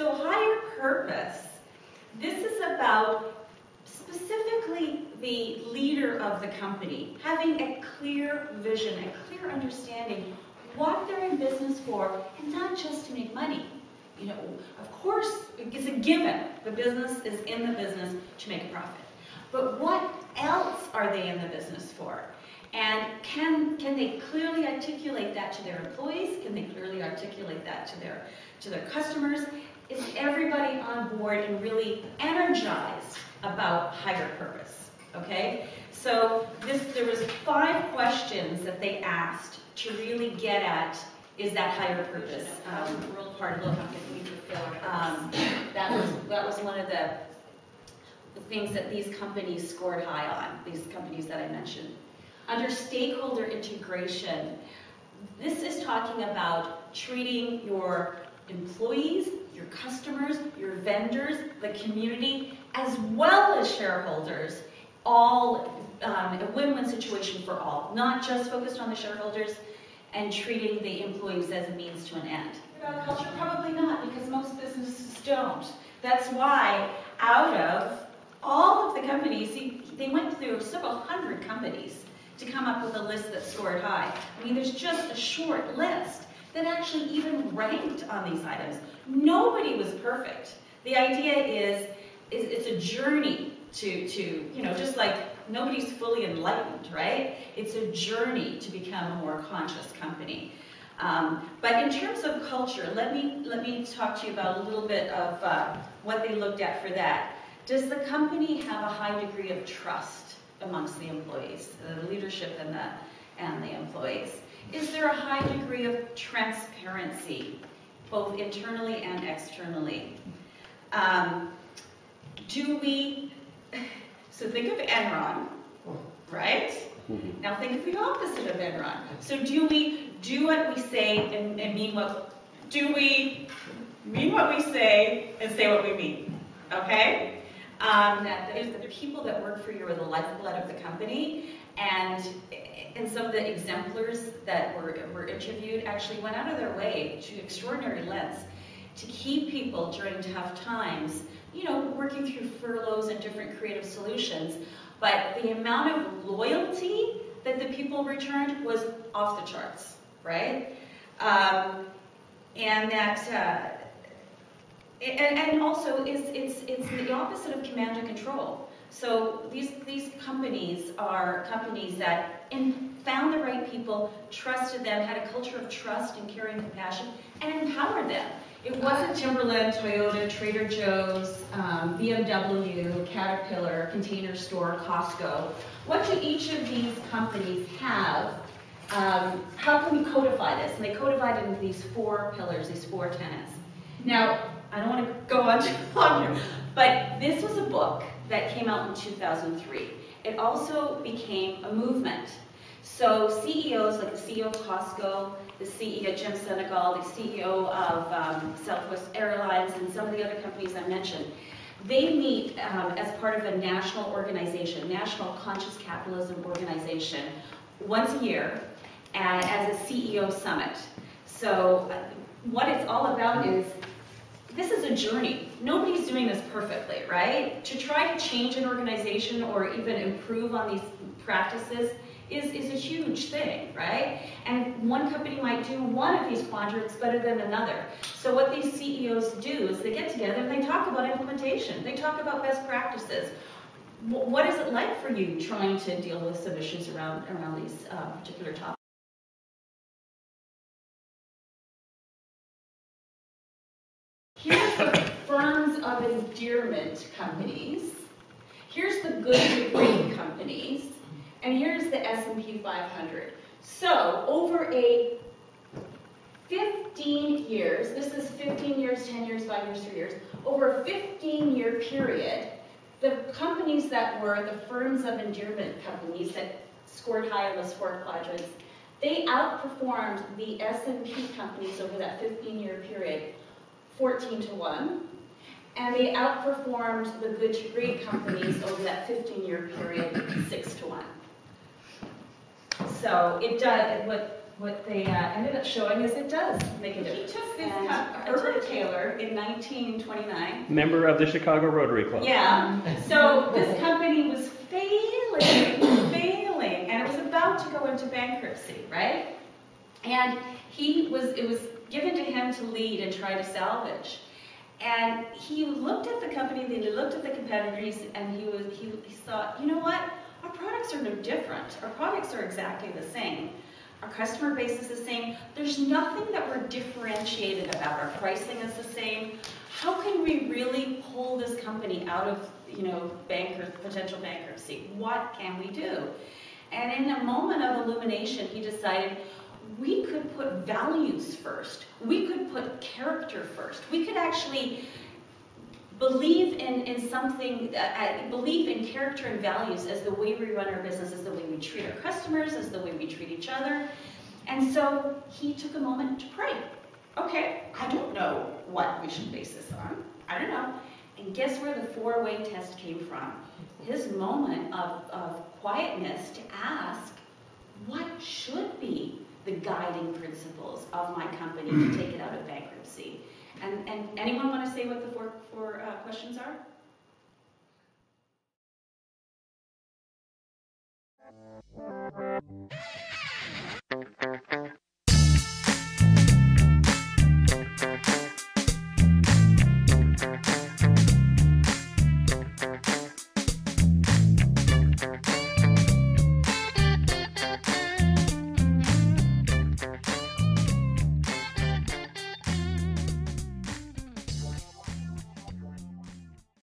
So higher purpose, this is about specifically the leader of the company having a clear vision, a clear understanding what they're in business for, and not just to make money. You know, of course, it's a given. The business is in the business to make a profit. But what else are they in the business for? And can they clearly articulate that to their employees? Can they clearly articulate that to their customers? Is everybody on board and really energized about higher purpose? Okay? So there was 5 questions that they asked to really get at, is that higher purpose real part of that was one of the things that these companies scored high on, these companies that I mentioned. Under stakeholder integration, this is talking about treating your employees, your customers, your vendors, the community, as well as shareholders, all a win-win situation for all, not just focused on the shareholders and treating the employees as a means to an end. About culture, probably not, because most businesses don't. That's why out of all of the companies, see, they went through several hundred companies to come up with a list that scored high. I mean, there's just a short list that actually even ranked on these items. Nobody was perfect. The idea is it's a journey to you know, just like nobody's fully enlightened, right? It's a journey to become a more conscious company. But in terms of culture, let me talk to you about a little bit of what they looked at for that. Does the company have a high degree of trust amongst the employees, the leadership and the employees? Is there a high degree of transparency, both internally and externally? So think of Enron, right? Now think of the opposite of Enron. So do we do what we say and mean what, do we mean what we say and say what we mean? Okay? That the people that work for you are the lifeblood of the company, and some of the exemplars that were interviewed actually went out of their way to extraordinary lengths to keep people during tough times, you know, working through furloughs and different creative solutions. But the amount of loyalty that the people returned was off the charts, right? And that, and also it's the opposite of command and control. So these companies are companies that found the right people, trusted them, had a culture of trust and caring compassion, and empowered them. It wasn't Timberland, Toyota, Trader Joe's, BMW, Caterpillar, Container Store, Costco. What do each of these companies have? How can we codify this? And they codified it into these 4 pillars, these 4 tenets. Now, I don't want to go on too long here, but this was a book that came out in 2003. It also became a movement. So CEOs, like the CEO of Costco, the CEO Jim Senegal, the CEO of Southwest Airlines, and some of the other companies I mentioned, they meet as part of a national organization, National Conscious Capitalism organization, once a year as a CEO summit. So what it's all about is, this is a journey. Nobody's doing this perfectly, right? To try to change an organization or even improve on these practices is a huge thing, right? And one company might do one of these quadrants better than another. So what these CEOs do is they get together and they talk about implementation. They talk about best practices. What is it like for you trying to deal with some issues around these particular topics? Here's the firms of endearment companies. Here's the good to great companies. And here's the S&P 500. So over a 15 years, this is 15 years, 10 years, 5 years, 3 years, over a 15-year period, the companies that were the firms of endearment companies that scored high on those 4 quadrants, they outperformed the S&P companies over that 15-year period 14-1, and they outperformed the good to great companies over that 15-year period 6-1. So it does, what they ended up showing is it does make a difference. He took this Herbert Taylor in 1929. Member of the Chicago Rotary Club. Yeah. So this company was failing, and it was about to go into bankruptcy, right? And it was given to him to lead and try to salvage. And he looked at the company, he looked at the competitors, and he thought, you know what? Our products are no different. Our products are exactly the same. Our customer base is the same. There's nothing that we're differentiated about. Our pricing is the same. How can we really pull this company out of, potential bankruptcy? What can we do? And in a moment of illumination, he decided we could put values first. We could put character first. We could actually believe in something, believe in character and values as the way we run our business, as the way we treat our customers, as the way we treat each other. And so he took a moment to pray. Okay, I don't know what we should base this on. I don't know. And guess where the 4-way test came from? His moment of quietness to ask, what should be the guiding principles of my company to take it out of bankruptcy? And anyone want to say what the four questions are?